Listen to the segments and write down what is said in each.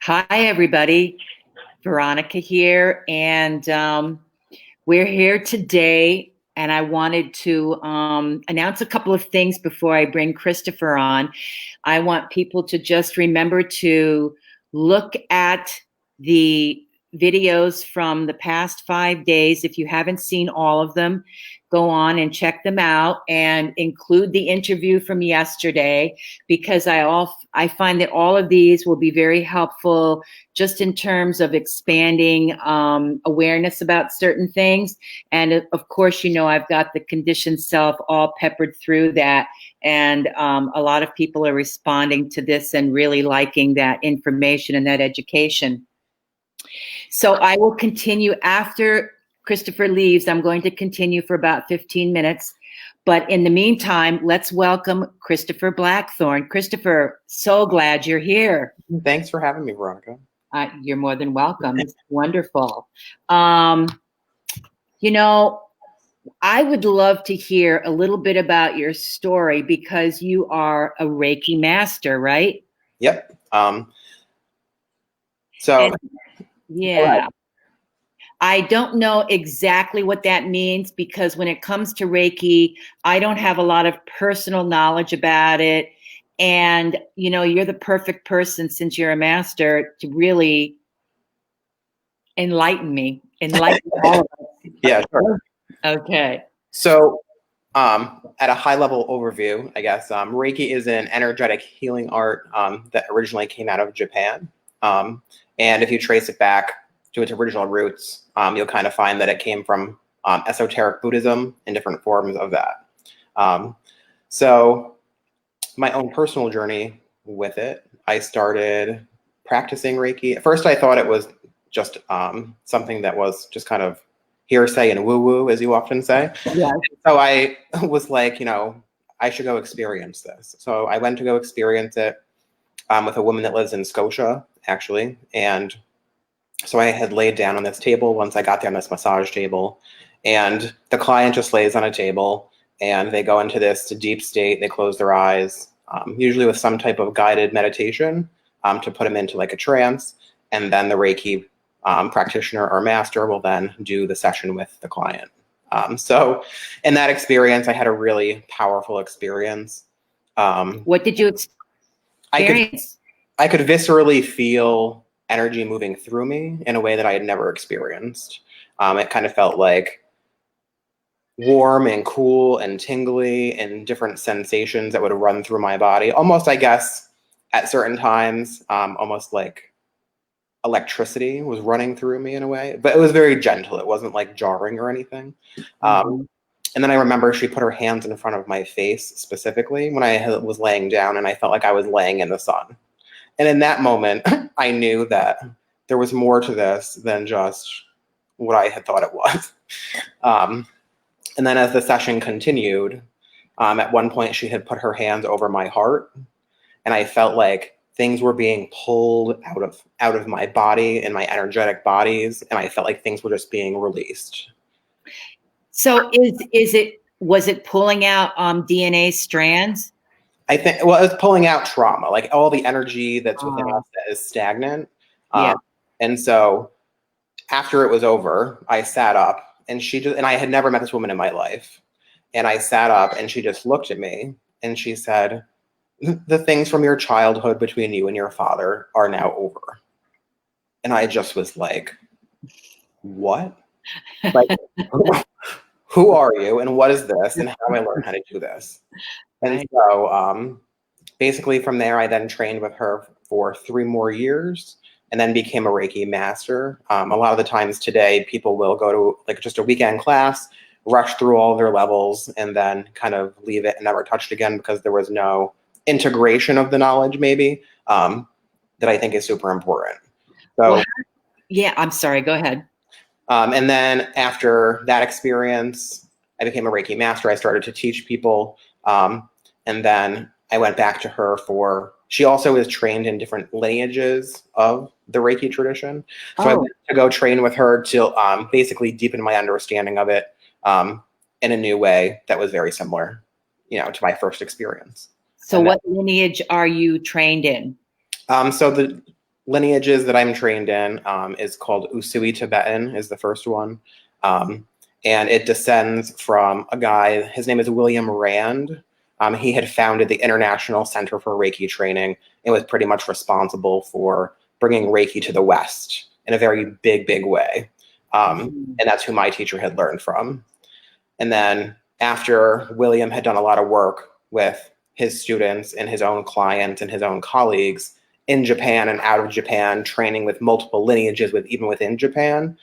Hi, everybody. Veronica here, and we're here today. And I wanted to announce a couple of things before I bring Christopher on. I want people to just remember to look at the videos from the past 5 days. If you haven't seen all of them, go on and check them out and include the interview from yesterday, because I find that all of these will be very helpful just in terms of expanding awareness about certain things. And of course, I've got the conditioned self all peppered through that. And a lot of people are responding to this and really liking that information and that education. So I will continue after Christopher leaves. I'm going to continue for about 15 minutes. But in the meantime, let's welcome Christopher Blackthorn. Christopher, so glad you're here. Thanks for having me, Veronica. You're more than welcome. It's wonderful. I would love to hear a little bit about your story, because you are a Reiki master, right? Yep. Yeah. I don't know exactly what that means, because when it comes to Reiki, I don't have a lot of personal knowledge about it. And, you're the perfect person, since you're a master, to really enlighten me. Enlighten all of us. Yeah, sure. Okay. So, at a high level overview, I guess, Reiki is an energetic healing art that originally came out of Japan. And if you trace it back to its original roots, you'll kind of find that it came from esoteric Buddhism and different forms of that. So my own personal journey with it, I started practicing Reiki. At first, I thought it was just something that was just kind of hearsay and woo-woo, as you often say. Yeah. So I was like, I should go experience this. So I went to go experience it with a woman that lives in Scotia, actually. And so I had laid down on this table once I got there, on this massage table. And the client just lays on a table and they go into this deep state. They close their eyes, usually with some type of guided meditation to put them into like a trance. And then the Reiki practitioner or master will then do the session with the client. So in that experience, I had a really powerful experience. What did you experience? I could viscerally feel energy moving through me in a way that I had never experienced. It kind of felt like warm and cool and tingly and different sensations that would run through my body. Almost, I guess, at certain times, almost like electricity was running through me in a way, but it was very gentle. It wasn't like jarring or anything. And then I remember she put her hands in front of my face specifically when I was laying down, and I felt like I was laying in the sun. And in that moment, I knew that there was more to this than just what I had thought it was. And then as the session continued, at one point she had put her hands over my heart, and I felt like things were being pulled out of my body and my energetic bodies, and I felt like things were just being released. So was it pulling out DNA strands? I think, it was pulling out trauma, like all the energy that's within us that is stagnant. Yeah. And so after it was over, I sat up, and and I had never met this woman in my life. And I sat up and she just looked at me and she said, "The things from your childhood between you and your father are now over." And I just was like, what? Like, who are you and what is this and how do I learn how to do this? And so basically from there, I then trained with her for 3 more years and then became a Reiki master. A lot of the times today, people will go to like just a weekend class, rush through all their levels, and then kind of leave it and never touch it again because there was no integration of the knowledge maybe that I think is super important. So yeah, I'm sorry, go ahead. And then after that experience, I became a Reiki master. I started to teach people. And then I went back to her she also is trained in different lineages of the Reiki tradition. So I went to go train with her to basically deepen my understanding of it in a new way that was very similar, to my first experience. So what lineage are you trained in? So lineages that I'm trained in is called Usui Tibetan is the first one. And it descends from a guy, his name is William Rand. He had founded the International Center for Reiki Training and was pretty much responsible for bringing Reiki to the West in a very big, big way. And that's who my teacher had learned from. And then after William had done a lot of work with his students and his own clients and his own colleagues in Japan and out of Japan, training with multiple lineages even within Japan,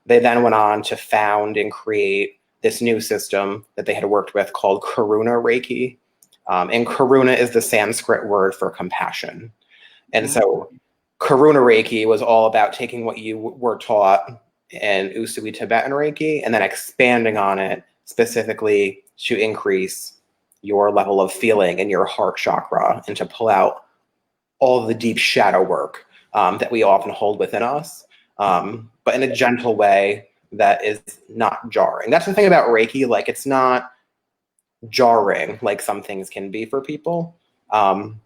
they then went on to found and create this new system that they had worked with called Karuna Reiki. And Karuna is the Sanskrit word for compassion. And so Karuna Reiki was all about taking what you were taught in Usui Tibetan Reiki and then expanding on it specifically to increase your level of feeling in your heart chakra and to pull out all the deep shadow work that we often hold within us, but in a gentle way that is not jarring. That's the thing about Reiki, like it's not jarring like some things can be for people. And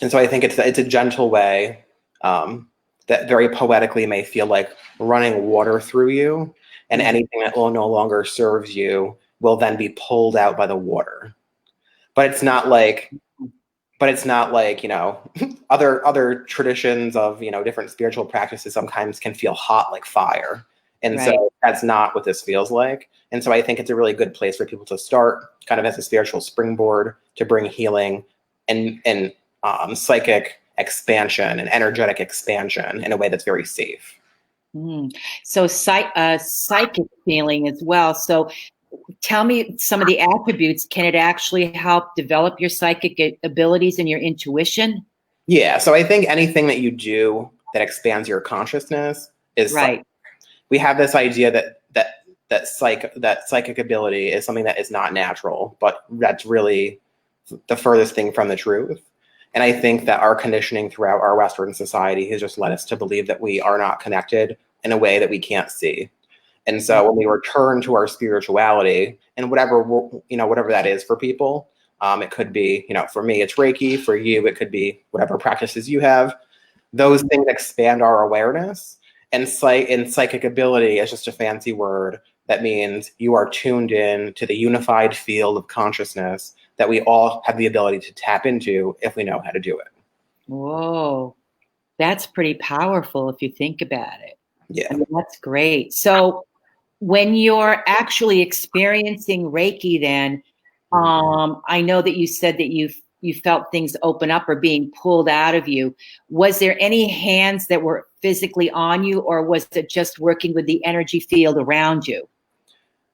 so I think it's a gentle way that very poetically may feel like running water through you, and anything that will no longer serves you will then be pulled out by the water. But it's not like, you know, other traditions of, you know, different spiritual practices sometimes can feel hot like fire. And so that's not what this feels like. And so I think it's a really good place for people to start kind of as a spiritual springboard to bring healing and psychic expansion and energetic expansion in a way that's very safe. So psychic feeling as well. So tell me some of the attributes. Can it actually help develop your psychic abilities and your intuition? Yeah. So I think anything that you do that expands your consciousness is right. We have this idea that psychic ability is something that is not natural, but that's really the furthest thing from the truth. And I think that our conditioning throughout our Western society has just led us to believe that we are not connected in a way that we can't see. And so when we return to our spirituality and whatever that is for people, it could be, you know, for me, it's Reiki. For you, it could be whatever practices you have. Those things expand our awareness. And psychic ability is just a fancy word that means you are tuned in to the unified field of consciousness that we all have the ability to tap into if we know how to do it. Whoa, that's pretty powerful if you think about it. Yeah. I mean, that's great. So when you're actually experiencing Reiki, then I know that you said that you felt things open up or being pulled out of you. Was there any hands that were physically on you, or was it just working with the energy field around you?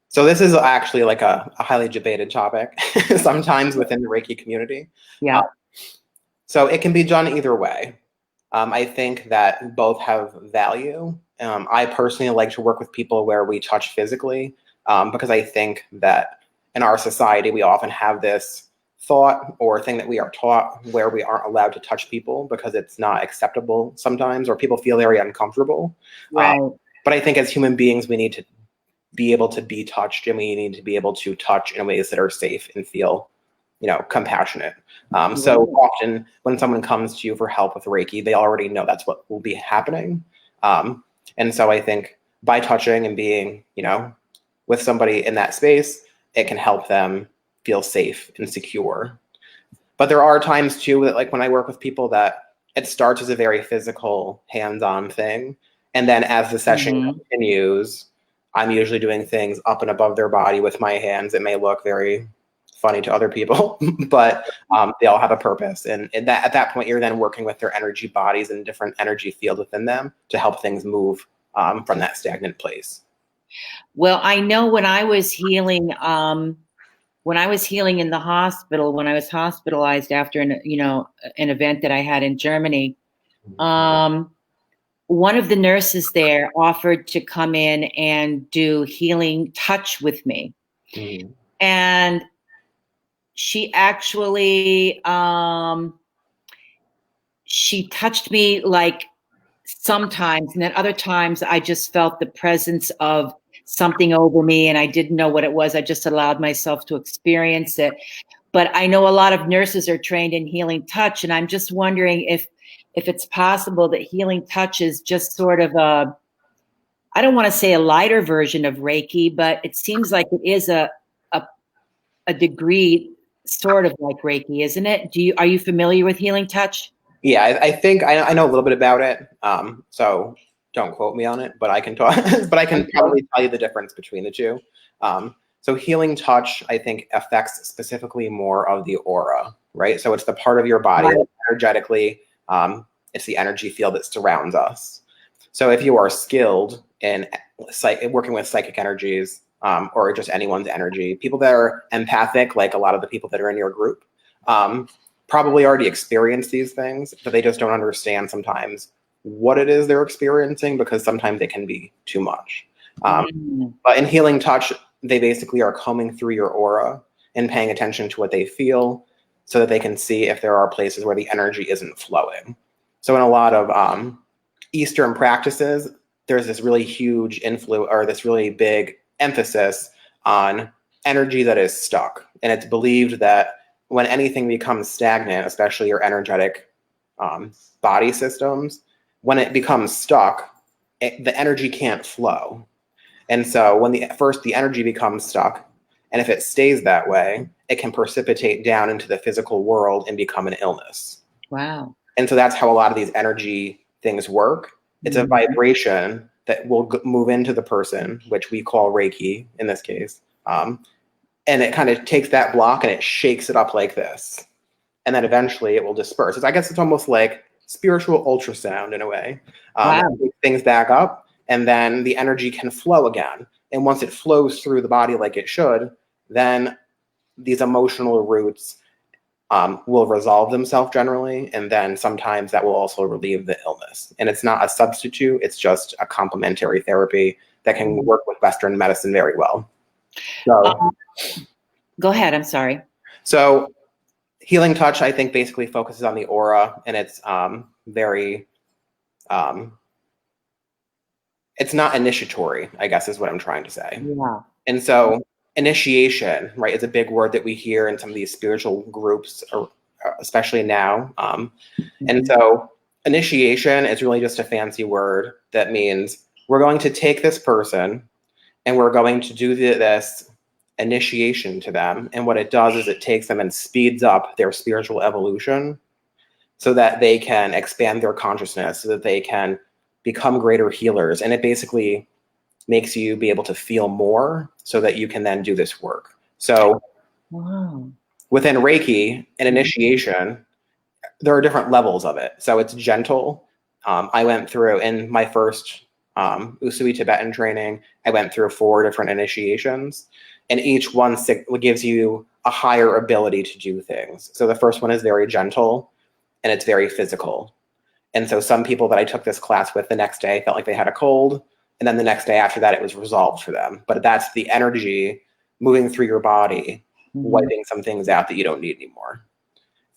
So this is actually like a highly debated topic sometimes within the Reiki community. Yeah. So it can be done either way. I think that both have value. I personally like to work with people where we touch physically because I think that in our society, we often have this thought or thing that we are taught where we aren't allowed to touch people because it's not acceptable sometimes, or people feel very uncomfortable. Right. But I think as human beings, we need to be able to be touched, and we need to be able to touch in ways that are safe and feel, you know, compassionate. So often when someone comes to you for help with Reiki, they already know that's what will be happening. And so I think by touching and being, you know, with somebody in that space, it can help them feel safe and secure. But there are times too that, like when I work with people, that it starts as a very physical, hands-on thing. And then as the session continues, I'm usually doing things up and above their body with my hands. It may look very funny to other people, but they all have a purpose. And that at that point, you're then working with their energy bodies and different energy field within them to help things move from that stagnant place. Well, I know when I was healing in the hospital, when I was hospitalized after an event that I had in Germany, one of the nurses there offered to come in and do healing touch with me. And she actually, she touched me like sometimes, and then other times I just felt the presence of something over me and I didn't know what it was. I just allowed myself to experience it. But I know a lot of nurses are trained in healing touch, and I'm just wondering if if it's possible that healing touch is just sort of a, I don't want to say a lighter version of Reiki, but it seems like it is a degree sort of like Reiki, isn't it? Are you familiar with healing touch? Yeah, I think I know a little bit about it. So don't quote me on it, but I can talk. But I can probably tell you the difference between the two. So healing touch, I think, affects specifically more of the aura, right? So it's the part of your body that energetically, it's the energy field that surrounds us. So if you are skilled in working with psychic energies, or just anyone's energy, people that are empathic, like a lot of the people that are in your group, probably already experienced these things, but they just don't understand sometimes what it is they're experiencing, because sometimes it can be too much. But in healing touch, they basically are combing through your aura and paying attention to what they feel, so that they can see if there are places where the energy isn't flowing. So in a lot of Eastern practices, there's this really huge influence, or this really big emphasis on energy that is stuck. And it's believed that when anything becomes stagnant, especially your energetic body systems, when it becomes stuck, the energy can't flow. And so when the energy becomes stuck, and if it stays that way, it can precipitate down into the physical world and become an illness. Wow. And so that's how a lot of these energy things work. It's a vibration that will move into the person, which we call Reiki in this case. And it kind of takes that block and it shakes it up like this. And then eventually it will disperse. I guess it's almost like spiritual ultrasound in a way. Wow. It takes things back up, and then the energy can flow again. And once it flows through the body like it should, then these emotional roots will resolve themselves generally. And then sometimes that will also relieve the illness. And it's not a substitute. It's just a complementary therapy that can work with Western medicine very well. So, go ahead. I'm sorry. So healing touch, I think, basically focuses on the aura, and it's very, it's not initiatory, I guess is what I'm trying to say. Yeah. And so initiation, right, is a big word that we hear in some of these spiritual groups, especially now. And so initiation is really just a fancy word that means we're going to take this person and we're going to do this initiation to them. And what it does is it takes them and speeds up their spiritual evolution so that they can expand their consciousness, so that they can become greater healers. And it basically makes you be able to feel more so that you can then do this work. So within Reiki, an initiation, there are different levels of it. So it's gentle. I went through, in my first Usui Tibetan training, I went through 4 different initiations, and each one gives you a higher ability to do things. So the first one is very gentle, and it's very physical. And so some people that I took this class with the next day felt like they had a cold, and then the next day after that, it was resolved for them. But that's the energy moving through your body, wiping some things out that you don't need anymore.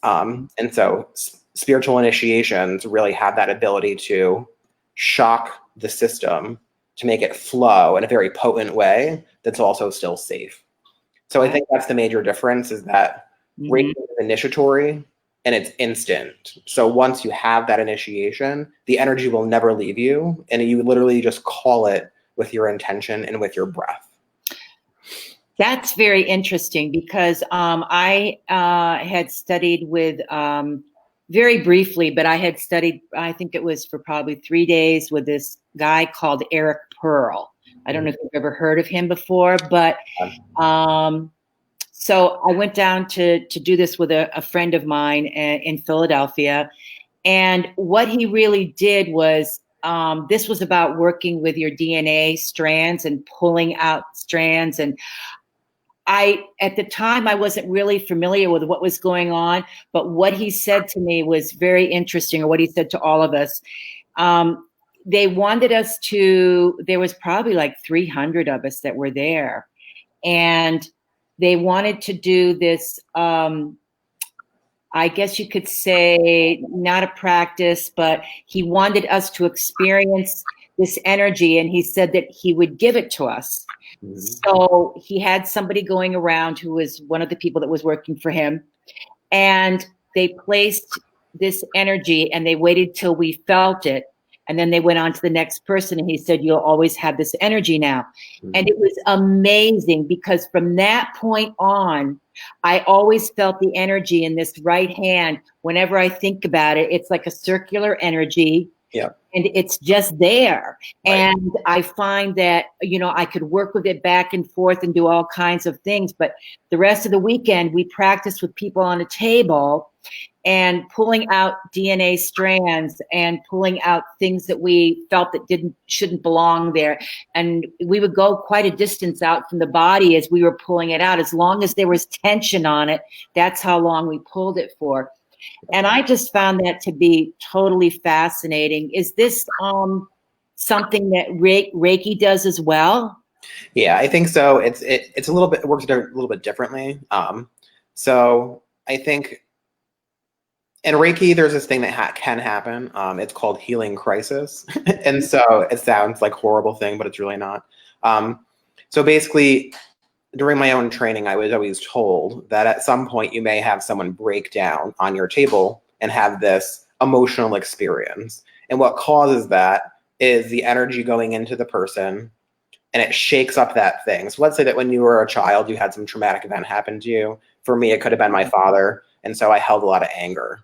And so spiritual initiations really have that ability to shock the system to make it flow in a very potent way that's also still safe. So I think that's the major difference, is that Reiki is initiatory and it's instant. So once you have that initiation, the energy will never leave you, and you literally just call it with your intention and with your breath. That's very interesting, because I had studied with, very briefly, but I had studied, I think it was for probably 3 days, with this guy called Eric Pearl. I don't know if you've ever heard of him before, but so I went down to do this with a friend of mine in Philadelphia. And what he really did was, this was about working with your DNA strands and pulling out strands. And at the time, I wasn't really familiar with what was going on, but what he said to me was very interesting, or what he said to all of us. They wanted us to, there was probably like 300 of us that were there, and they wanted to do this, I guess you could say, not a practice, but he wanted us to experience this energy, and he said that he would give it to us. So he had somebody going around who was one of the people that was working for him, and they placed this energy, and they waited till we felt it. And then they went on to the next person, and he said, you'll always have this energy now. And it was amazing, because from that point on, I always felt the energy in this right hand. Whenever I think about it, it's like a circular energy. Yeah. And it's just there. Right. And I find that, I could work with it back and forth and do all kinds of things. But the rest of the weekend, we practiced with people on a table and pulling out DNA strands and pulling out things that we felt that shouldn't belong there. And we would go quite a distance out from the body as we were pulling it out. As long as there was tension on it, that's how long we pulled it for. And I just found that to be totally fascinating. Is this something that Reiki does as well? Yeah, I think so. It's a little bit, it works a little bit differently. So I think in Reiki, there's this thing that can happen. It's called healing crisis. And so it sounds like a horrible thing, but it's really not. So basically, during my own training, I was always told that at some point you may have someone break down on your table and have this emotional experience. And what causes that is the energy going into the person, and it shakes up that thing. So let's say that when you were a child, you had some traumatic event happen to you. For me, it could have been my father. And so I held a lot of anger.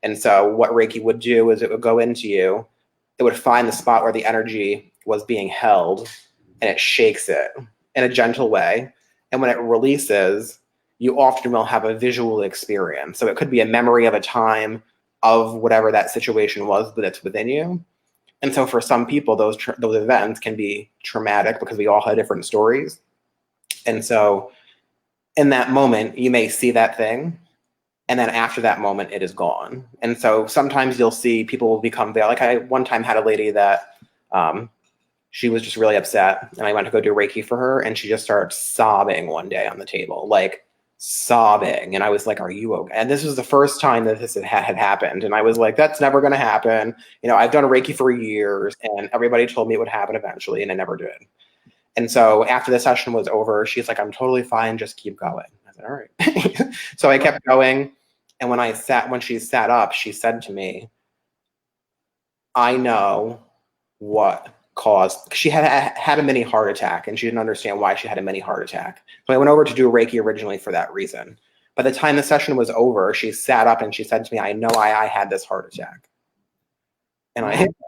And so what Reiki would do is it would go into you, it would find the spot where the energy was being held, and it shakes it in a gentle way. And when it releases, you often will have a visual experience. So it could be a memory of a time of whatever that situation was that's within you. And so for some people, those events can be traumatic because we all have different stories. And so in that moment, you may see that thing, and then after that moment, it is gone. And so sometimes you'll see people will become there. Like I one time had a lady that she was just really upset, and I went to go do Reiki for her, and she just started sobbing one day on the table, like sobbing. And I was like, are you okay? And this was the first time that this had happened. And I was like, that's never going to happen. I've done Reiki for years, and everybody told me it would happen eventually, and it never did. And so after the session was over, she's like, I'm totally fine. Just keep going. I said, all right. So I kept going. And when she sat up, she said to me, I know what caused, she had a mini heart attack, and she didn't understand why she had a mini heart attack. So I went over to do Reiki originally for that reason. By the time the session was over, she sat up and she said to me, I know why I had this heart attack. And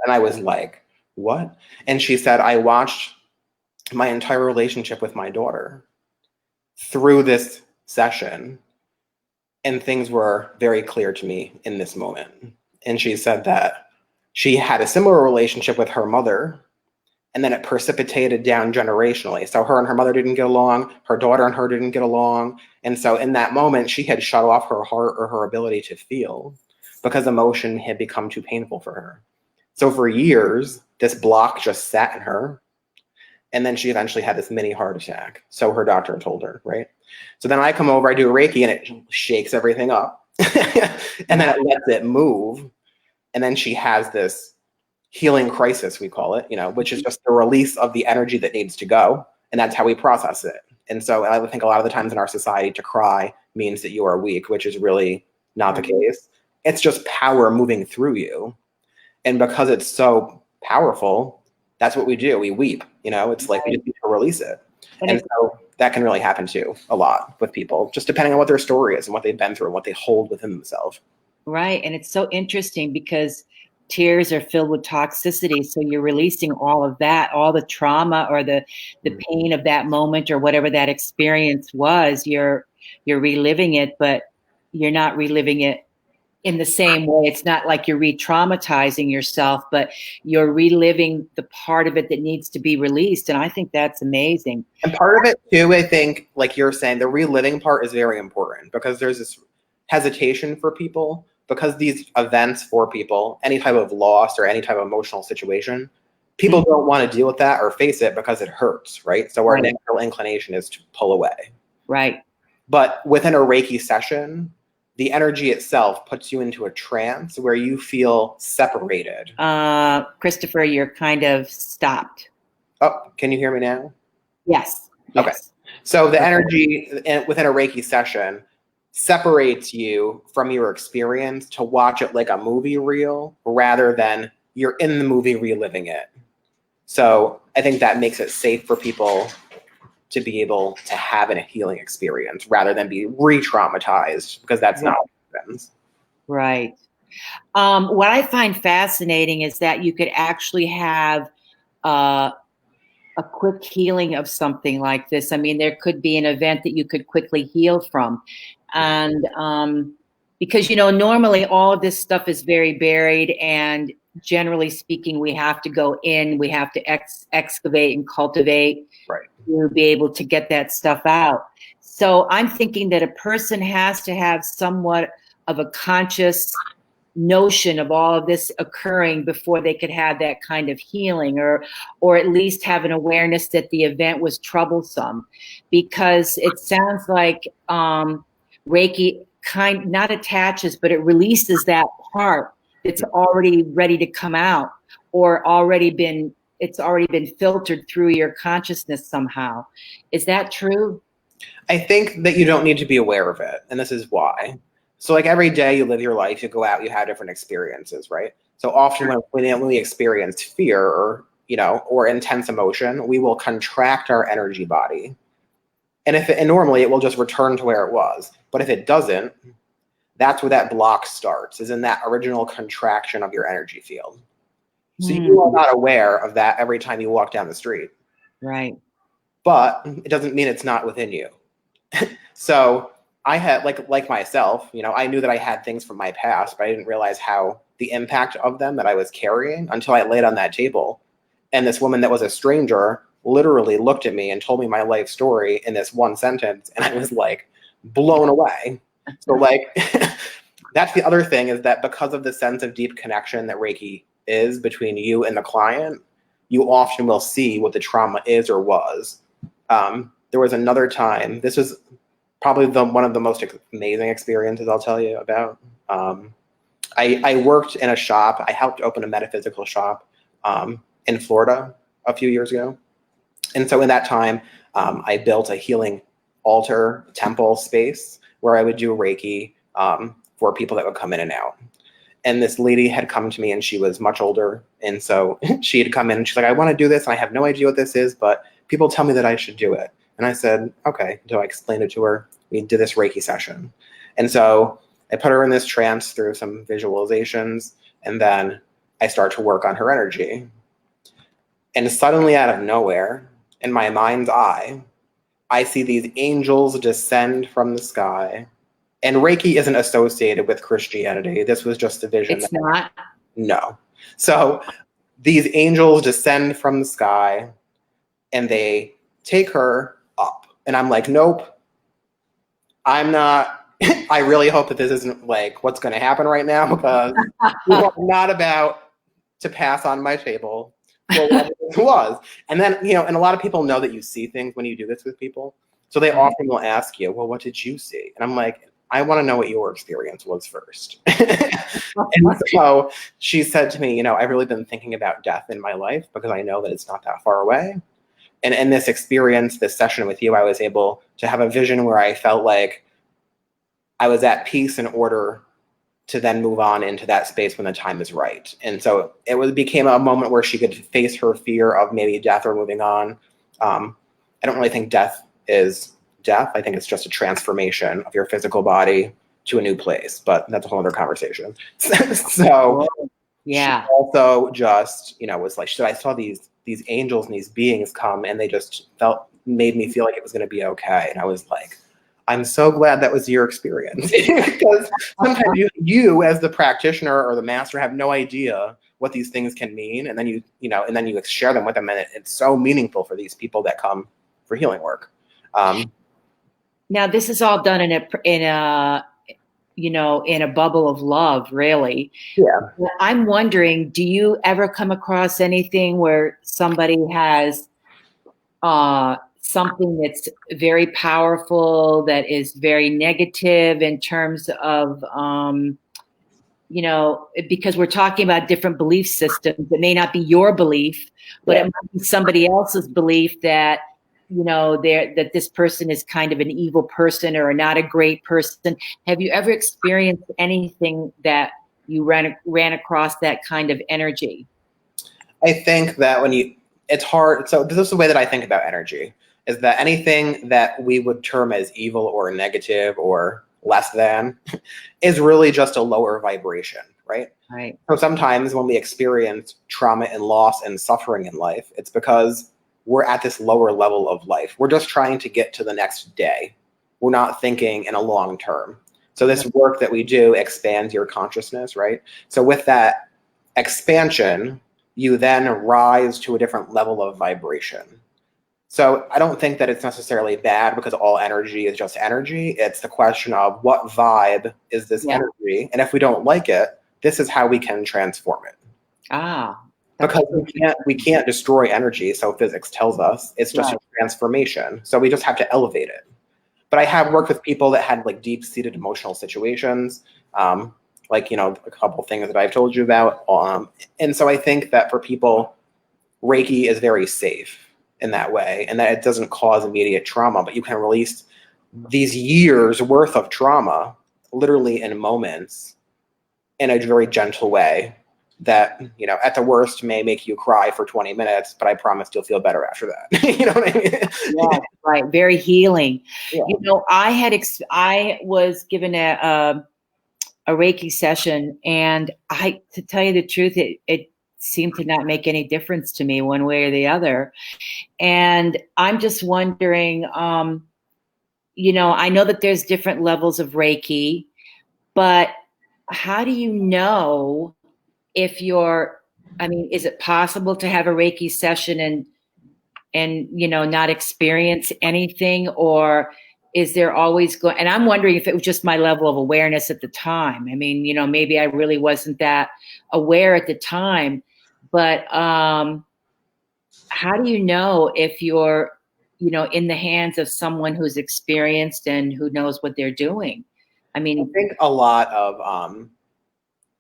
I was like, what? And she said, I watched my entire relationship with my daughter through this session, and things were very clear to me in this moment. And she said that she had a similar relationship with her mother, and then it precipitated down generationally. So her and her mother didn't get along, her daughter and her didn't get along. And so in that moment, she had shut off her heart or her ability to feel because emotion had become too painful for her. So for years, this block just sat in her. And then she eventually had this mini heart attack. So her doctor told her, right? So then I come over, I do Reiki, and it shakes everything up. And then it lets it move. And then she has this healing crisis, we call it, which is just the release of the energy that needs to go. And that's how we process it. And so I think a lot of the times in our society, to cry means that you are weak, which is really not the case. It's just power moving through you. And because it's so powerful, that's what we do. We weep, it's like we just need to release it. And so that can really happen too a lot with people, just depending on what their story is and what they've been through and what they hold within themselves. Right. And it's so interesting because tears are filled with toxicity. So you're releasing all of that, all the trauma or the pain of that moment or whatever that experience was. You're reliving it, but you're not reliving it in the same way. It's not like you're re-traumatizing yourself, but you're reliving the part of it that needs to be released. And I think that's amazing. And part of it too, I think, like you're saying, the reliving part is very important because there's this hesitation for people, because these events for people, any type of loss or any type of emotional situation, people don't want to deal with that or face it because it hurts, right? So our natural inclination is to pull away. Right. But within a Reiki session, the energy itself puts you into a trance where you feel separated. Christopher, you're kind of stopped. Oh, can you hear me now? Yes. Okay. So the energy within a Reiki session, separates you from your experience to watch it like a movie reel rather than you're in the movie reliving it. So I think that makes it safe for people to be able to have a healing experience rather than be re-traumatized, because that's not what happens. Right. What I find fascinating is that you could actually have a quick healing of something like this. I mean, there could be an event that you could quickly heal from. And because, normally all of this stuff is very buried, and generally speaking, we have to go in, we have to excavate and cultivate to be able to get that stuff out. So I'm thinking that a person has to have somewhat of a conscious notion of all of this occurring before they could have that kind of healing, or at least have an awareness that the event was troublesome, because it sounds like Reiki not attaches, but it releases that part that's already ready to come out, or it's already been filtered through your consciousness somehow. Is that true? I think that you don't need to be aware of it, and this is why. So like every day you live your life, you go out, you have different experiences, right? So often when we experience fear or intense emotion, we will contract our energy body. And normally it will just return to where it was. But if it doesn't, that's where that block starts, is in that original contraction of your energy field. So you are not aware of that every time you walk down the street. Right. But it doesn't mean it's not within you. So I had, like myself, I knew that I had things from my past, but I didn't realize how the impact of them that I was carrying until I laid on that table. And this woman that was a stranger literally looked at me and told me my life story in this one sentence. And I was like blown away. So like, that's the other thing, is that because of the sense of deep connection that Reiki is between you and the client, you often will see what the trauma is or was. There was another time, this was probably one of the most amazing experiences I'll tell you about. I worked in a shop. I helped open a metaphysical shop in Florida a few years ago. And so in that time, I built a healing altar temple space where I would do Reiki for people that would come in and out. And this lady had come to me, and she was much older. And so she had come in and she's like, I want to do this. And I have no idea what this is, but people tell me that I should do it. And I said, okay. So I explained it to her. We did this Reiki session. And so I put her in this trance through some visualizations, and then I start to work on her energy. And suddenly, out of nowhere, in my mind's eye, I see these angels descend from the sky. And Reiki isn't associated with Christianity. This was just a vision. It's not? No. So these angels descend from the sky, and they take her up. And I'm like, nope, I'm not. I really hope that this isn't like what's going to happen right now, because I'm not about to pass on my table for what it was. And then, and a lot of people know that you see things when you do this with people. So they often will ask you, well, what did you see? And I'm like, I want to know what your experience was first. And so she said to me, I've really been thinking about death in my life, because I know that it's not that far away. And in this experience, this session with you, I was able to have a vision where I felt like I was at peace in order to then move on into that space when the time is right. And so it became a moment where she could face her fear of maybe death or moving on. I don't really think death is death. I think it's just a transformation of your physical body to a new place, but that's a whole other conversation. So yeah, she also just, was like, I saw these angels and these beings come, and they just made me feel like it was going to be okay. And I was like, I'm so glad that was your experience, because sometimes you as the practitioner or the master have no idea what these things can mean. And then you share them with them, and it's so meaningful for these people that come for healing work. Now this is all done in a bubble of love, really. Yeah. I'm wondering, do you ever come across anything where somebody has something that's very powerful, that is very negative in terms of, because we're talking about different belief systems. It may not be your belief, but it might be somebody else's belief that that this person is kind of an evil person or not a great person. Have you ever experienced anything that you ran across that kind of energy? I think that it's hard. So this is the way that I think about energy, is that anything that we would term as evil or negative or less than is really just a lower vibration, right? Right. So sometimes when we experience trauma and loss and suffering in life, it's because we're at this lower level of life. We're just trying to get to the next day. We're not thinking in a long term. So this work that we do expands your consciousness, right? So with that expansion, you then rise to a different level of vibration. So I don't think that it's necessarily bad because all energy is just energy. It's the question of what vibe is this energy? And if we don't like it, this is how we can transform it. Because we can't destroy energy, so physics tells us. It's just a transformation. So we just have to elevate it. But I have worked with people that had like deep-seated emotional situations, like, a couple things that I've told you about. And so I think that for people, Reiki is very safe in that way, and that it doesn't cause immediate trauma, but you can release these years worth of trauma literally in moments in a very gentle way that, at the worst may make you cry for 20 minutes, but I promise you'll feel better after that. You know what I mean? Yeah, right. Very healing. Yeah. I was given a Reiki session, and to tell you the truth, it seemed to not make any difference to me one way or the other. And I'm just wondering, I know that there's different levels of Reiki, but how do you know if is it possible to have a Reiki session and not experience anything, or is there always and I'm wondering if it was just my level of awareness at the time. I mean, maybe I really wasn't that aware at the time, but how do you know if you're, in the hands of someone who's experienced and who knows what they're doing? I mean, I think a lot of,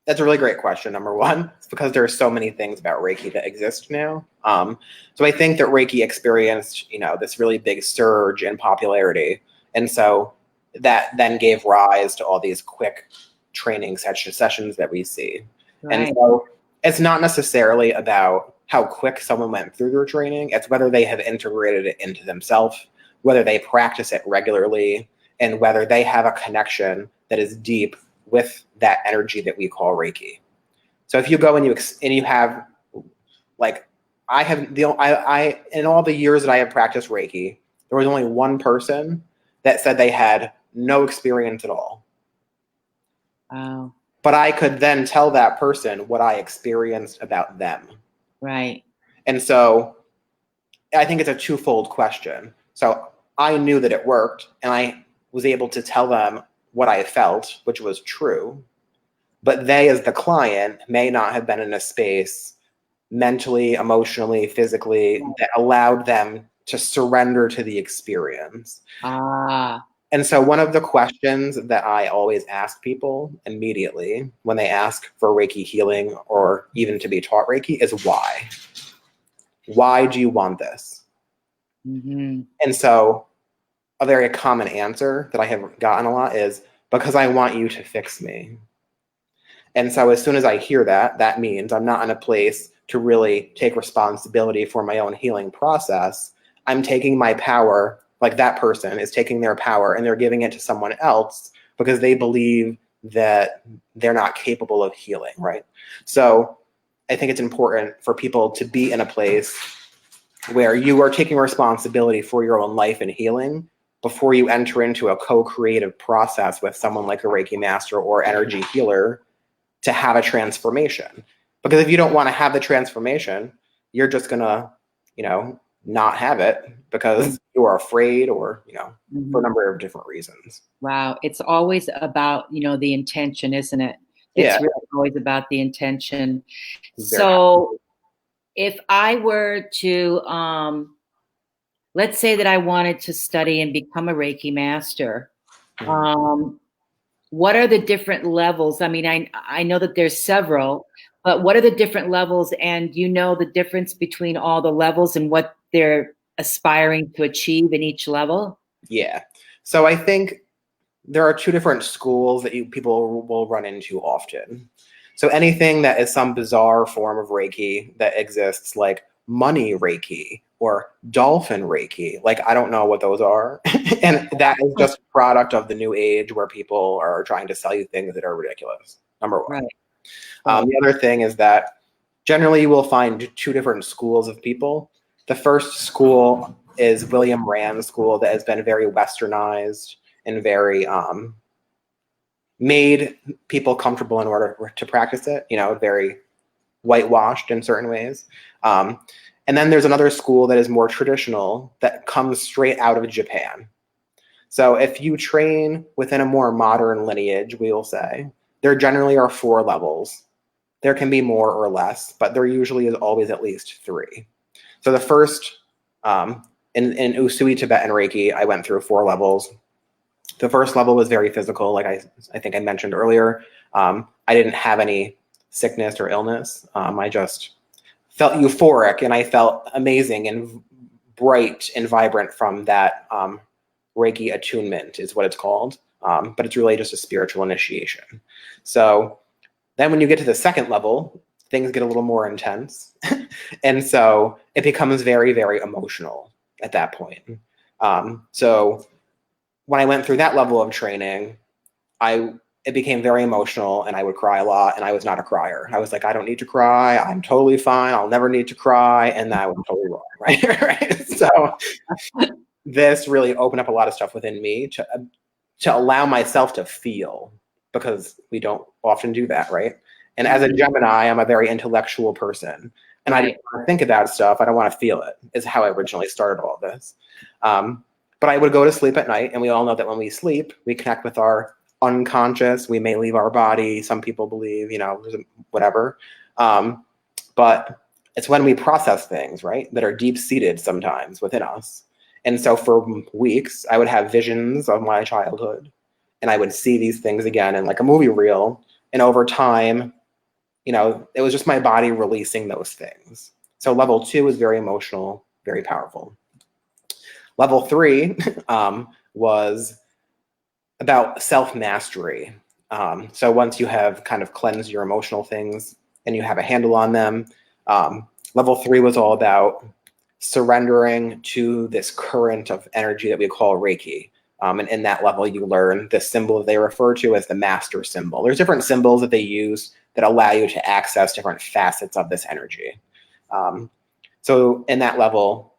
that's a really great question, number one. It's because there are so many things about Reiki that exist now. So I think that Reiki experienced, this really big surge in popularity. And so that then gave rise to all these quick training sessions that we see. right. And so it's not necessarily about how quick someone went through their training. It's whether they have integrated it into themselves, whether they practice it regularly, and whether they have a connection that is deep with that energy that we call Reiki. So if you go and you have, like, I in all the years that I have practiced Reiki, there was only one person that said they had no experience at all. Wow. But I could then tell that person what I experienced about them. Right. And so I think it's a twofold question. So I knew that it worked, and I was able to tell them what I felt, which was true, but they, as the client, may not have been in a space mentally, emotionally, physically that allowed them to surrender to the experience. And so one of the questions that I always ask people immediately when they ask for Reiki healing or even to be taught Reiki is why? Why do you want this? Mm-hmm. And so a very common answer that I have gotten a lot is, because I want you to fix me. And so as soon as I hear that, that means I'm not in a place to really take responsibility for my own healing process. I'm taking my power, like that person is taking their power and they're giving it to someone else because they believe that they're not capable of healing, right? So I think it's important for people to be in a place where you are taking responsibility for your own life and healing before you enter into a co-creative process with someone like a Reiki master or energy healer to have a transformation. Because if you don't want to have the transformation, you're just going to, not have it because you are afraid or, for a number of different reasons. Wow. It's always about, the intention, isn't it? It's really always about the intention. So if I were to, let's say that I wanted to study and become a Reiki master, what are the different levels? I mean, I know that there's several, but what are the different levels? And the difference between all the levels and what their aspiring to achieve in each level? Yeah. So I think there are two different schools that people will run into often. So anything that is some bizarre form of Reiki that exists, like money Reiki or dolphin Reiki, like I don't know what those are. And that is just a product of the new age where people are trying to sell you things that are ridiculous, number one. Right. The other thing is that generally you will find two different schools of people. The first school is William Rand's school that has been very westernized and very made people comfortable in order to practice it, very whitewashed in certain ways. And then there's another school that is more traditional that comes straight out of Japan. So if you train within a more modern lineage, we will say, there generally are 4 levels. There can be more or less, but there usually is always at least 3. So the first, in Usui Tibetan Reiki, I went through 4 levels. The first level was very physical, like I think I mentioned earlier. I didn't have any sickness or illness. I just felt euphoric, and I felt amazing and bright and vibrant from that Reiki attunement is what it's called. But it's really just a spiritual initiation. So then when you get to the second level, things get a little more intense. And so it becomes very, very emotional at that point. So when I went through that level of training, it became very emotional, and I would cry a lot, and I was not a crier. I was like, I don't need to cry. I'm totally fine. I'll never need to cry. And I was totally wrong, right? Right? So this really opened up a lot of stuff within me to allow myself to feel, because we don't often do that, right? And as a Gemini, I'm a very intellectual person, and I didn't want to think about stuff. I don't want to feel it, is how I originally started all this. But I would go to sleep at night, and we all know that when we sleep, we connect with our unconscious. We may leave our body. Some people believe, whatever. But it's when we process things, right, that are deep-seated sometimes within us. And so for weeks, I would have visions of my childhood, and I would see these things again in like a movie reel. And over time, it was just my body releasing those things. So level 2 is very emotional, very powerful. Level 3 was about self-mastery. So once you have kind of cleansed your emotional things and you have a handle on them, level 3 was all about surrendering to this current of energy that we call Reiki. And in that level, you learn the symbol they refer to as the master symbol. There's different symbols that they use that allow you to access different facets of this energy. So in that level,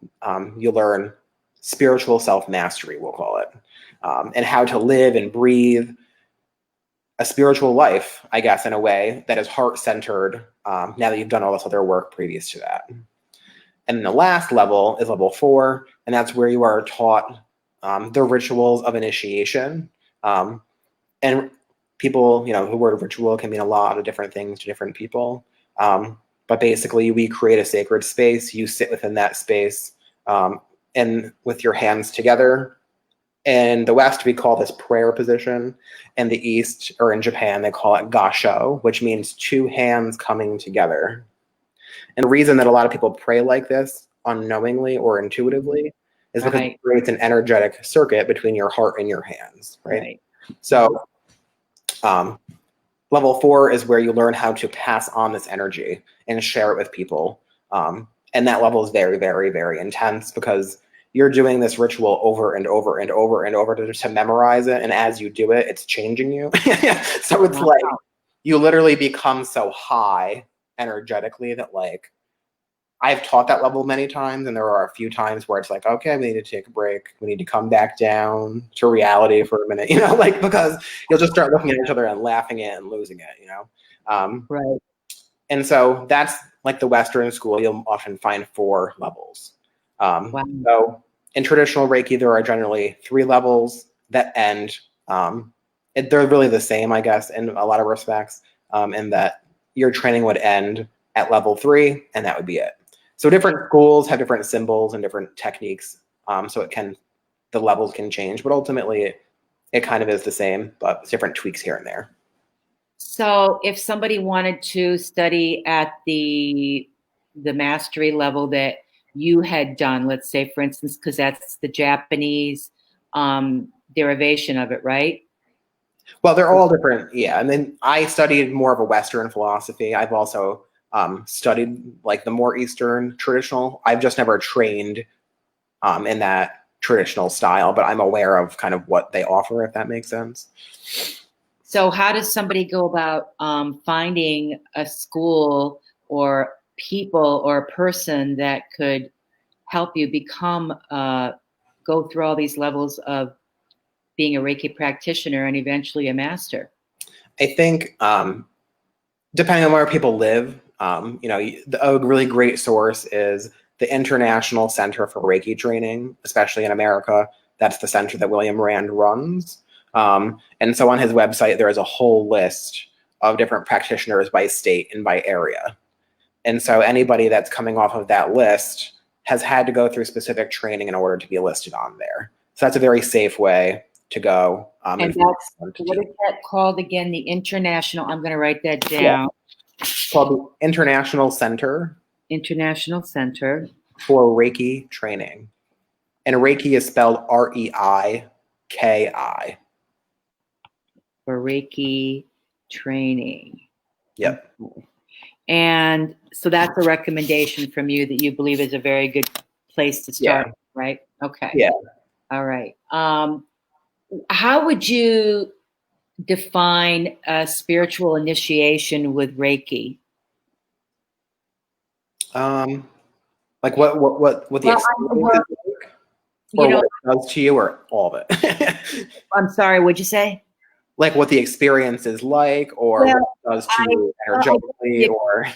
you learn spiritual self-mastery, we'll call it, and how to live and breathe a spiritual life, I guess, in a way that is heart-centered, now that you've done all this other work previous to that. And the last level is level 4, and that's where you are taught the rituals of initiation. And people, the word ritual can mean a lot of different things to different people. But basically, we create a sacred space. You sit within that space, and with your hands together. In the West, we call this prayer position. In the East, or in Japan, they call it gasho, which means 2 hands coming together. And the reason that a lot of people pray like this unknowingly or intuitively is because it creates an energetic circuit between your heart and your hands, right? So level 4 is where you learn how to pass on this energy and share it with people. And that level is very, very, very intense, because you're doing this ritual over and over and over and over to memorize it. And as you do it, it's changing you. So it's like you literally become so high energetically that, like, I've taught that level many times, and there are a few times where it's like, okay, we need to take a break. We need to come back down to reality for a minute, because you'll just start looking at each other and laughing it and losing it, Right. And so that's like the Western school. You'll often find 4 levels. So in traditional Reiki, there are generally 3 levels that end. They're really the same, I guess, in a lot of respects, in that your training would end at level 3, and that would be it. So different schools have different symbols and different techniques, so the levels can change, but ultimately it kind of is the same, but different tweaks here and there. So if somebody wanted to study at the mastery level that you had done, let's say, for instance, because that's the Japanese derivation of it, right? Well, they're all different. Yeah. And then I studied more of a Western philosophy. I've also studied like the more Eastern traditional. I've just never trained in that traditional style, but I'm aware of kind of what they offer, if that makes sense. So how does somebody go about finding a school or people or a person that could help you become, go through all these levels of being a Reiki practitioner and eventually a master? I think depending on where people live, a really great source is the International Center for Reiki Training, especially in America. That's the center that William Rand runs. And so on his website, there is a whole list of different practitioners by state and by area. And so anybody that's coming off of that list has had to go through specific training in order to be listed on there. So that's a very safe way to go. And that's, what is that called again? The International, I'm going to write that down. Yeah. It's called the International Center. International Center for Reiki Training. And Reiki is spelled Reiki. For Reiki training. Yep. And so that's a recommendation from you that you believe is a very good place to start, yeah. Right? Okay. Yeah. All right. How would you define a spiritual initiation with Reiki? Like what the experience is like, or what it does to you, or all of it? I'm sorry, what'd you say? Like what the experience is like, or what it does to you energetically, or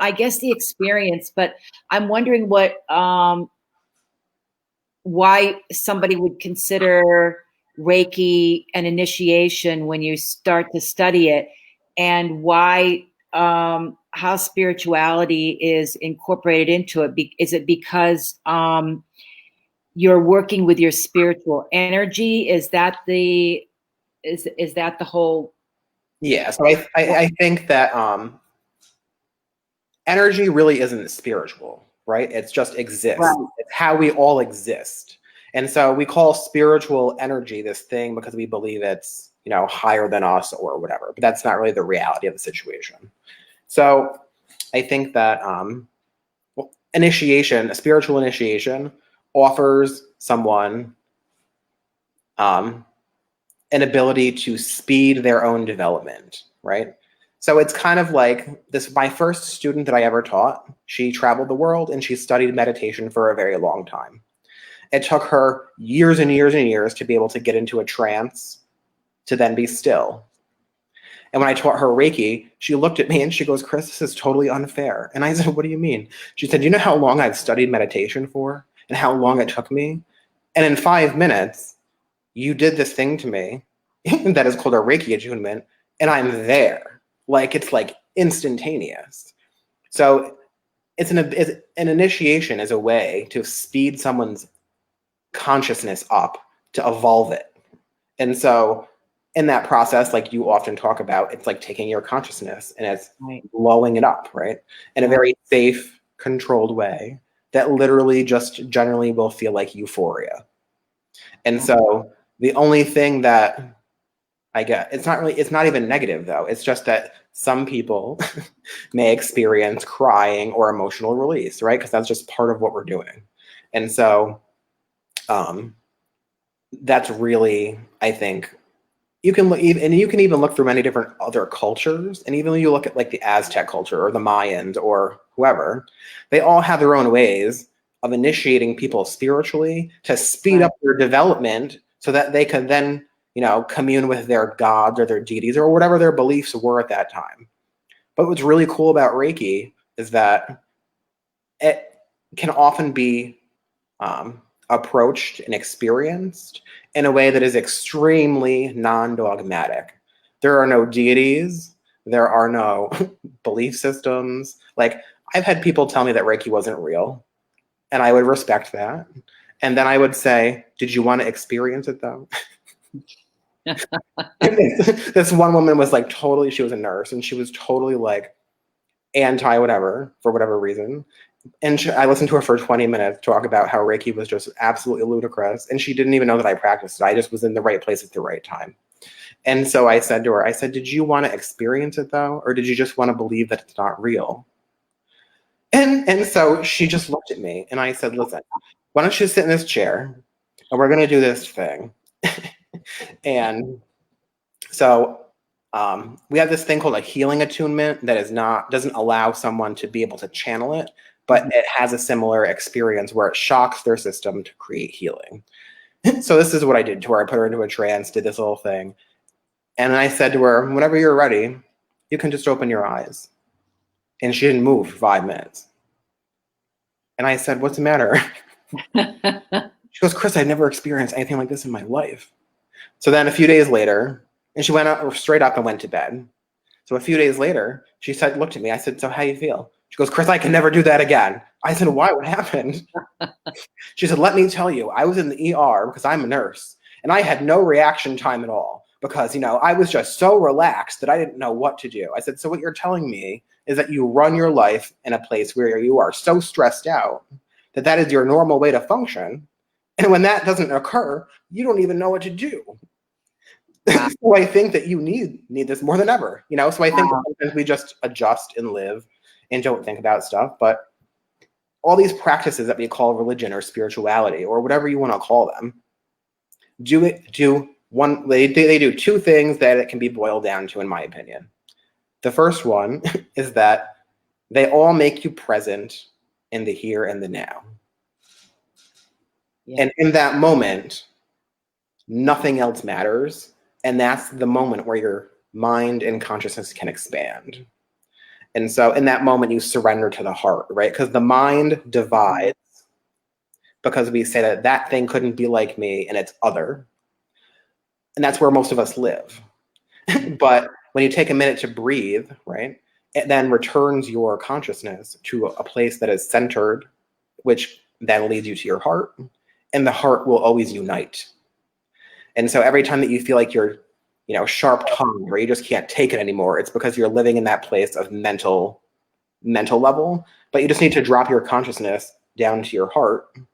I guess the experience, but I'm wondering what why somebody would consider Reiki an initiation when you start to study it, and why how spirituality is incorporated into it. Is it because you're working with your spiritual energy? Is that the whole? Yeah. So I think that energy really isn't spiritual, right? It's just exists. Right. It's how we all exist. And so we call spiritual energy this thing because we believe it's, higher than us or whatever, but that's not really the reality of the situation. So I think that a spiritual initiation offers someone an ability to speed their own development, right? So it's kind of like this, my first student that I ever taught, she traveled the world and she studied meditation for a very long time. It took her years and years and years to be able to get into a trance to then be still. And when I taught her Reiki, she looked at me and she goes, "Chris, this is totally unfair." And I said, "What do you mean?" She said, "You know how long I've studied meditation for and how long it took me? And in 5 minutes, you did this thing to me that is called a Reiki attunement, and I'm there. Like, it's like instantaneous." So it's an initiation is a way to speed someone's consciousness up, to evolve it. And so in that process, like you often talk about, it's like taking your consciousness and it's blowing it up, right? In a very safe, controlled way that literally just generally will feel like euphoria. And so the only thing that I get, it's not even negative though. It's just that some people may experience crying or emotional release, right? Because that's just part of what we're doing. And so that's really, I think, you can even look through many different other cultures, and even when you look at like the Aztec culture or the Mayans or whoever, they all have their own ways of initiating people spiritually to speed up their development so that they can then, commune with their gods or their deities or whatever their beliefs were at that time. But what's really cool about Reiki is that it can often be approached and experienced in a way that is extremely non-dogmatic. There are no deities. There are no belief systems. Like, I've had people tell me that Reiki wasn't real, and I would respect that. And then I would say, "Did you want to experience it though?" This one woman was like she was a nurse, and she was totally like anti whatever for whatever reason. And I listened to her for 20 minutes talk about how Reiki was just absolutely ludicrous. And she didn't even know that I practiced it. I just was in the right place at the right time. And so I said to her, I said, did you want to experience it though? Or did you just want to believe that it's not real? And so she just looked at me and I said, listen, why don't you sit in this chair and we're going to do this thing. And so we have this thing called a healing attunement that doesn't allow someone to be able to channel it, but it has a similar experience where it shocks their system to create healing. So this is what I did to her. I put her into a trance, did this whole thing. And I said to her, whenever you're ready, you can just open your eyes. And she didn't move for 5 minutes. And I said, what's the matter? She goes, Chris, I've never experienced anything like this in my life. So then a few days later, and she went up, straight up and went to bed. So a few days later, she said, looked at me. I said, so how you feel? She goes, Chris, I can never do that again. I said, why? What happened? She said, let me tell you, I was in the ER because I'm a nurse, and I had no reaction time at all because, I was just so relaxed that I didn't know what to do. I said, so what you're telling me is that you run your life in a place where you are so stressed out that that is your normal way to function. And when that doesn't occur, you don't even know what to do. So I think that you need this more than ever, So I think that sometimes we just adjust and live and don't think about stuff. But all these practices that we call religion or spirituality or whatever you want to call them, they do two things that it can be boiled down to, in my opinion. The first one is that they all make you present in the here and the now. Yeah. And in that moment, nothing else matters. And that's the moment where your mind and consciousness can expand. And so in that moment, you surrender to the heart, right? Because the mind divides because we say that thing couldn't be like me and it's other. And that's where most of us live. But when you take a minute to breathe, right, it then returns your consciousness to a place that is centered, which then leads you to your heart. And the heart will always unite. And so every time that you feel like you're, sharp tongued, where you just can't take it anymore, it's because you're living in that place of mental level. But you just need to drop your consciousness down to your heart. And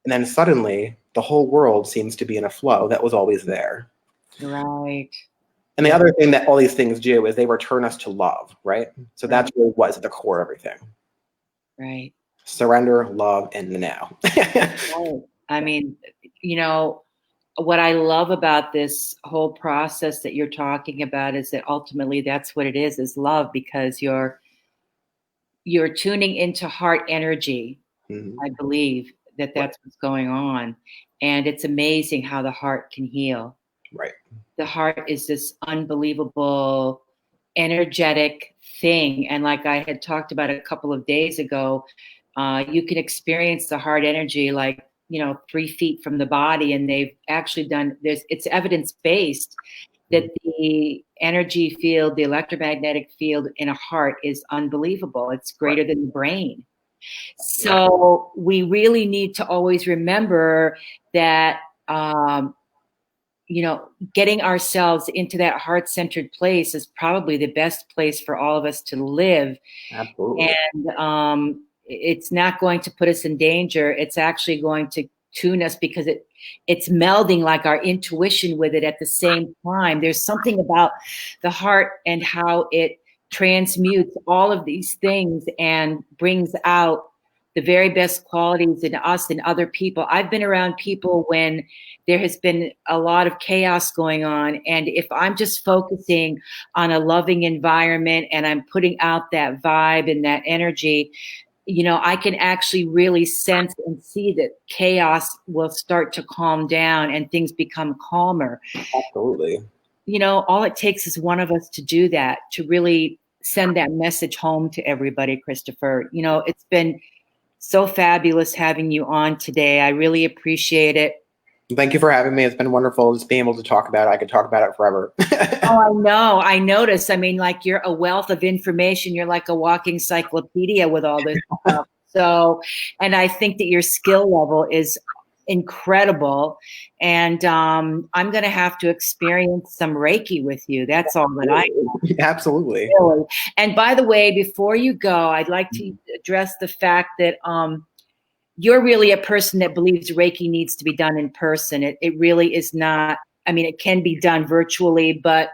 then suddenly the whole world seems to be in a flow that was always there. Right. And the other thing that all these things do is they return us to love, right? So that's really what's at the core of everything. Right. Surrender, love, and the now. Right. I mean, what I love about this whole process that you're talking about is that ultimately that's what it is love, because you're tuning into heart energy. Mm-hmm. I believe that's what's going on. And it's amazing how the heart can heal. Right. The heart is this unbelievable, energetic thing. And like I had talked about a couple of days ago, you can experience the heart energy 3 feet from the body. And they've actually it's evidence-based that the energy field, the electromagnetic field in a heart is unbelievable. It's greater than the brain. So we really need to always remember that, getting ourselves into that heart-centered place is probably the best place for all of us to live. Absolutely. And it's not going to put us in danger. It's actually going to tune us because it's melding like our intuition with it at the same time. There's something about the heart and how it transmutes all of these things and brings out the very best qualities in us and other people. I've been around people when there has been a lot of chaos going on. And if I'm just focusing on a loving environment and I'm putting out that vibe and that energy, I can actually really sense and see that chaos will start to calm down and things become calmer. Absolutely. All it takes is one of us to do that, to really send that message home to everybody, Christopher. It's been so fabulous having you on today. I really appreciate it. Thank you for having me. It's been wonderful just being able to talk about it. I could talk about it forever. Oh, I know. I noticed. I mean, you're a wealth of information. You're like a walking encyclopedia with all this stuff. So, and I think that your skill level is incredible. And I'm going to have to experience some Reiki with you. That's all that I Absolutely. really. And by the way, before you go, I'd like to address the fact that you're really a person that believes Reiki needs to be done in person. It really is not. I mean, it can be done virtually, but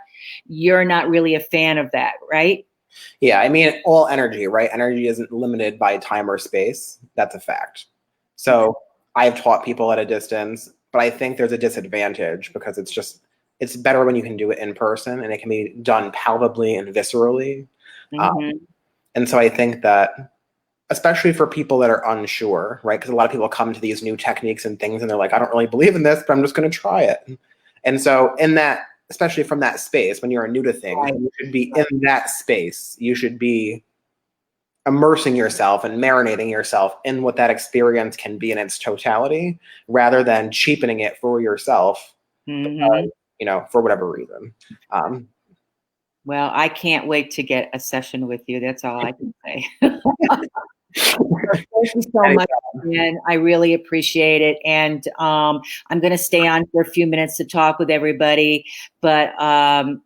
you're not really a fan of that, right? Yeah, I mean, all energy, right? Energy isn't limited by time or space. That's a fact. So I've taught people at a distance, but I think there's a disadvantage because it's better when you can do it in person and it can be done palpably and viscerally. Mm-hmm. And so I think that, especially for people that are unsure, right? Because a lot of people come to these new techniques and things and they're like, I don't really believe in this, but I'm just going to try it. And so in that, especially from that space, when you're new to things, Right. you should be in that space. You should be immersing yourself and marinating yourself in what that experience can be in its totality, rather than cheapening it for yourself, Mm-hmm. for whatever reason. Well, I can't wait to get a session with you. That's all I can say. Thank you so much, and I really appreciate it. And I'm going to stay on for a few minutes to talk with everybody, but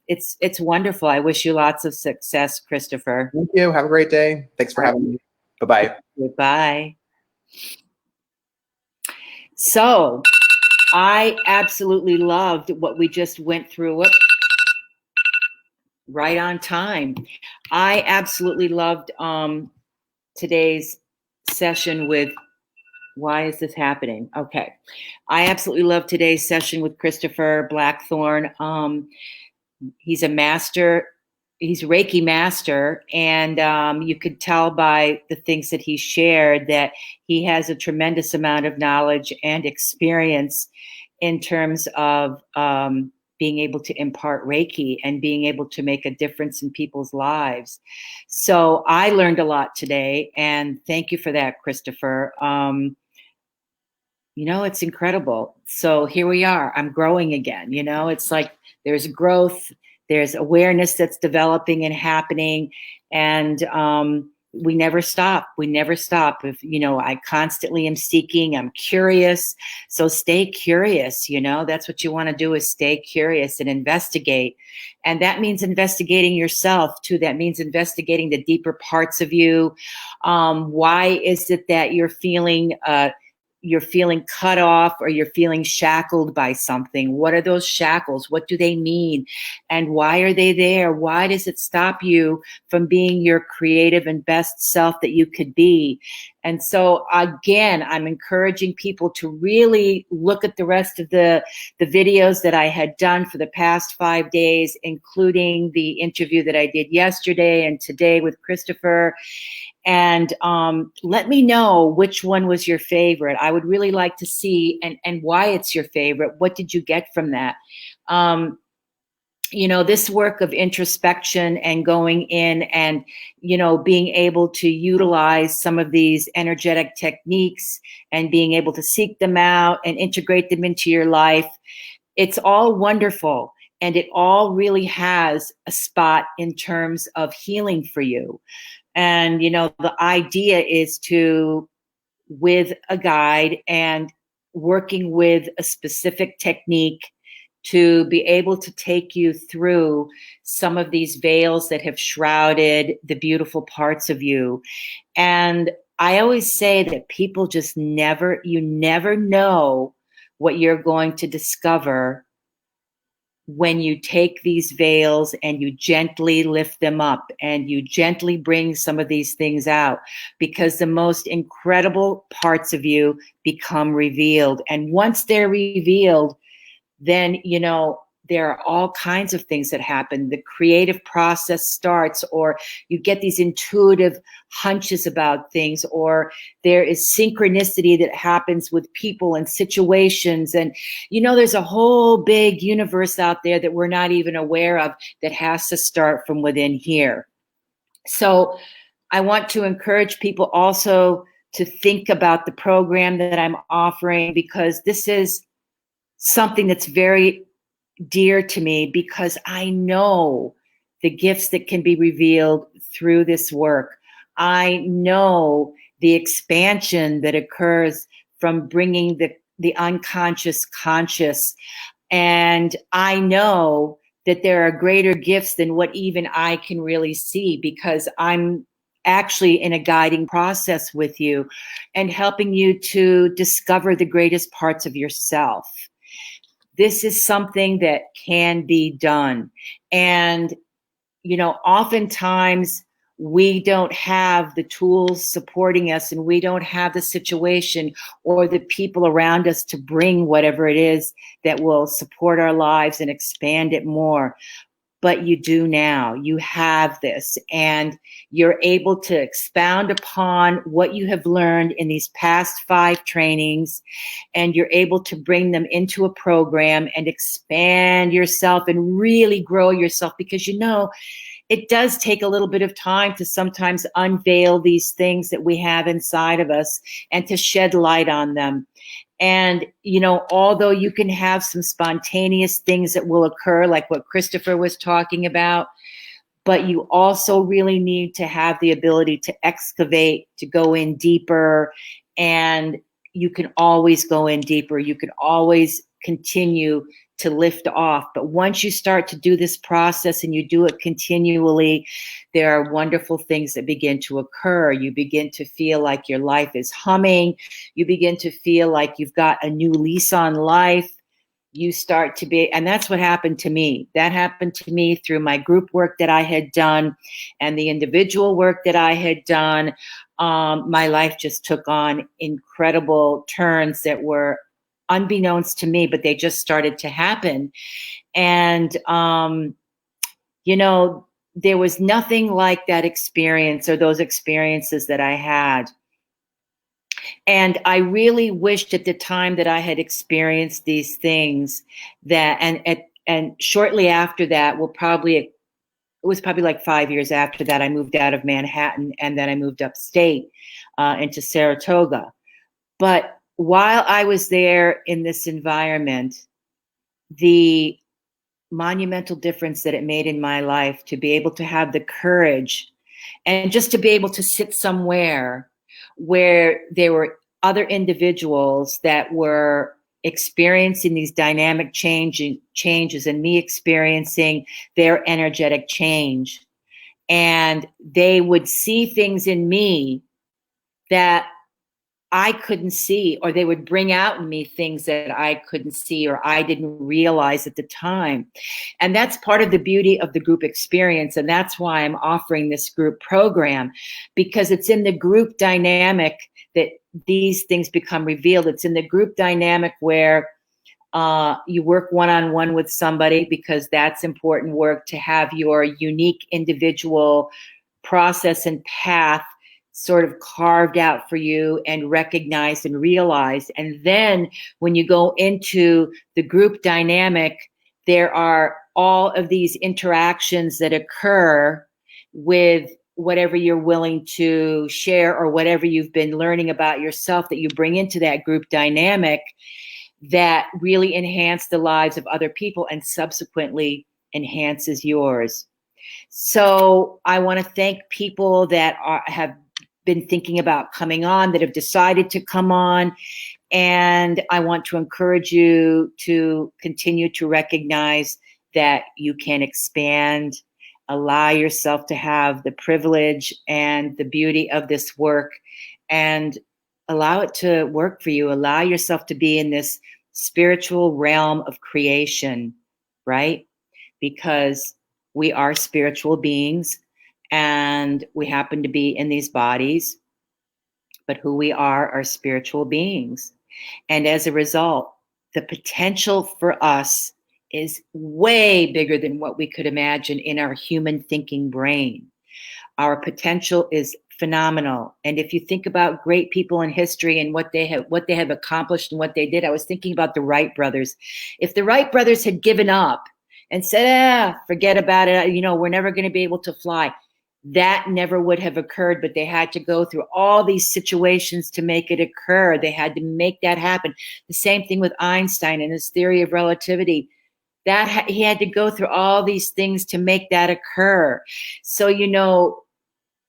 it's wonderful. I wish you lots of success, Christopher. Thank you. Have a great day. Thanks for having me. Bye-bye. Goodbye. So I absolutely loved what we just went through. Right on time. I absolutely loved today's session with, why is this happening? Okay. I absolutely love today's session with Christopher Blackthorn. He's a master, he's Reiki master, and you could tell by the things that he shared that he has a tremendous amount of knowledge and experience in terms of being able to impart Reiki and being able to make a difference in people's lives. So I learned a lot today, and thank you for that, Christopher. It's incredible. So here we are. I'm growing again. It's like there's growth, there's awareness that's developing and happening, and we never stop. We never stop. I constantly am seeking, I'm curious. So stay curious, that's what you want to do, is stay curious and investigate. And that means investigating yourself too. That means investigating the deeper parts of you. Why is it that you're feeling cut off, or you're feeling shackled by something? What are those shackles? What do they mean? And why are they there? Why does it stop you from being your creative and best self that you could be? And so again, I'm encouraging people to really look at the rest of the videos that I had done for the past 5 days, including the interview that I did yesterday and today with Christopher. And let me know which one was your favorite. I would really like to see and why it's your favorite. What did you get from that? This work of introspection and going in and, being able to utilize some of these energetic techniques and being able to seek them out and integrate them into your life. It's all wonderful. And it all really has a spot in terms of healing for you. And, the idea is to, with a guide and working with a specific technique, to be able to take you through some of these veils that have shrouded the beautiful parts of you. And I always say that people just you never know what you're going to discover when you take these veils and you gently lift them up and you gently bring some of these things out, because the most incredible parts of you become revealed. And once they're revealed, then, there are all kinds of things that happen. The creative process starts, or you get these intuitive hunches about things, or there is synchronicity that happens with people and situations. And, there's a whole big universe out there that we're not even aware of that has to start from within here. So I want to encourage people also to think about the program that I'm offering, because this is something that's very dear to me, because I know the gifts that can be revealed through this work. I know the expansion that occurs from bringing the unconscious conscious. And I know that there are greater gifts than what even I can really see, because I'm actually in a guiding process with you and helping you to discover the greatest parts of yourself. This is something that can be done. And, you know, oftentimes we don't have the tools supporting us, and we don't have the situation or the people around us to bring whatever it is that will support our lives and expand it more. But you do now. You have this, and you're able to expound upon what you have learned in these past 5 trainings, and you're able to bring them into a program and expand yourself and really grow yourself, because you know it does take a little bit of time to sometimes unveil these things that we have inside of us and to shed light on them. And, you know, although you can have some spontaneous things that will occur, like what Christopher was talking about, but you also really need to have the ability to excavate, to go in deeper. And you can always go in deeper. You can always continue to lift off. But once you start to do this process and you do it continually, there are wonderful things that begin to occur. You begin to feel like your life is humming. You begin to feel like you've got a new lease on life. You start to be, and that's what happened to me. That happened to me through my group work that I had done and the individual work that I had done. My life just took on incredible turns that were unbeknownst to me, but they just started to happen. And, you know, there was nothing like that experience or those experiences that I had. And I really wished at the time that I had experienced these things that, and shortly after that, it was probably like 5 years after that, I moved out of Manhattan, and then I moved upstate into Saratoga. But while I was there in this environment, the monumental difference that it made in my life to be able to have the courage and just to be able to sit somewhere where there were other individuals that were experiencing these dynamic changes, and me experiencing their energetic change. And they would see things in me that I couldn't see, or they would bring out in me things that I couldn't see or I didn't realize at the time. And that's part of the beauty of the group experience. And that's why I'm offering this group program, because it's in the group dynamic that these things become revealed. It's in the group dynamic where you work one-on-one with somebody, because that's important work, to have your unique individual process and path sort of carved out for you and recognized and realized. And then when you go into the group dynamic, there are all of these interactions that occur with whatever you're willing to share or whatever you've been learning about yourself that you bring into that group dynamic, that really enhance the lives of other people and subsequently enhances yours. So I want to thank people that have been thinking about coming on, that have decided to come on. And I want to encourage you to continue to recognize that you can expand, allow yourself to have the privilege and the beauty of this work, and allow it to work for you. Allow yourself to be in this spiritual realm of creation, right? Because we are spiritual beings, and we happen to be in these bodies, but who we are spiritual beings. And as a result, the potential for us is way bigger than what we could imagine in our human thinking brain. Our potential is phenomenal. And if you think about great people in history and what they have accomplished and what they did, I was thinking about the Wright brothers. If the Wright brothers had given up and said, forget about it, we're never going to be able to fly, that never would have occurred. But they had to go through all these situations to make it occur. They had to make that happen. The same thing with Einstein and his theory of relativity. He had to go through all these things to make that occur. So,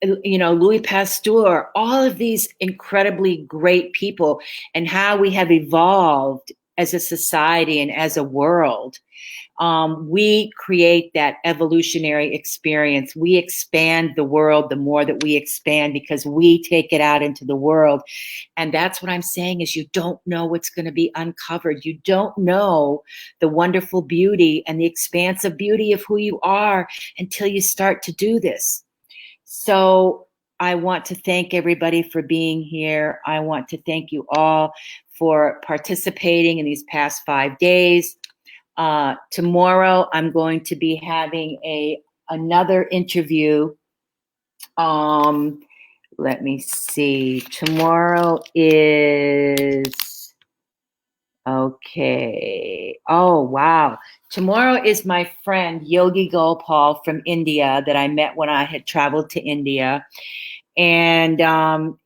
Louis Pasteur, all of these incredibly great people, and how we have evolved as a society and as a world. We create that evolutionary experience. We expand the world the more that we expand, because we take it out into the world. And that's what I'm saying, is you don't know what's going to be uncovered. You don't know the wonderful beauty and the expansive beauty of who you are until you start to do this. So I want to thank everybody for being here. I want to thank you all for participating in these past 5 days. Tomorrow, I'm going to be having another interview. Let me see. Tomorrow is, okay. Oh, wow. Tomorrow is my friend Yogi Gopal from India that I met when I had traveled to India. And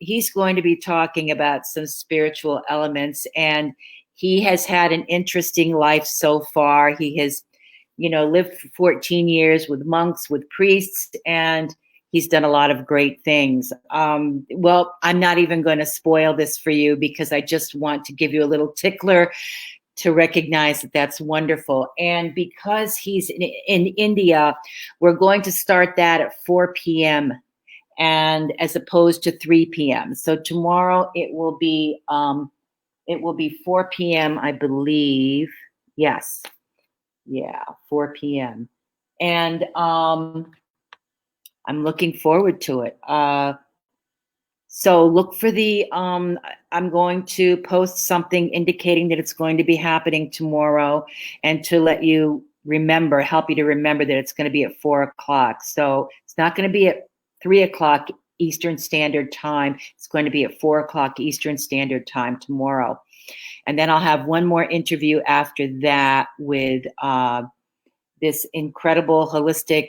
he's going to be talking about some spiritual elements. And he has had an interesting life so far. He has, lived for 14 years with monks, with priests, and he's done a lot of great things. Well, I'm not even going to spoil this for you, because I just want to give you a little tickler to recognize that that's wonderful. And because he's in India, we're going to start that at 4 p.m. and as opposed to 3 p.m. So tomorrow it will be 4 p.m., I believe. Yes. Yeah, 4 p.m. And I'm looking forward to it. So look for I'm going to post something indicating that it's going to be happening tomorrow, and to let you help you to remember that it's going to be at 4 o'clock. So it's not going to be at 3 o'clock Eastern Standard Time. It's going to be at 4 o'clock Eastern Standard Time tomorrow. And then I'll have one more interview after that with this incredible holistic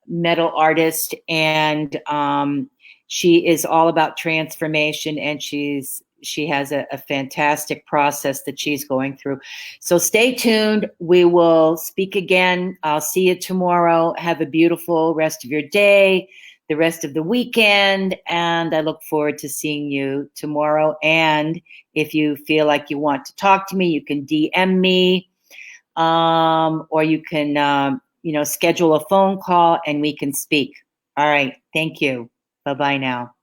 metal artist. And she is all about transformation, and she has a fantastic process that she's going through. So stay tuned. We will speak again. I'll see you tomorrow. Have a beautiful rest of your day, the rest of the weekend, and I look forward to seeing you tomorrow. And if you feel like you want to talk to me, you can DM me, or you can schedule a phone call and we can speak. All right. Thank you. Bye-bye now.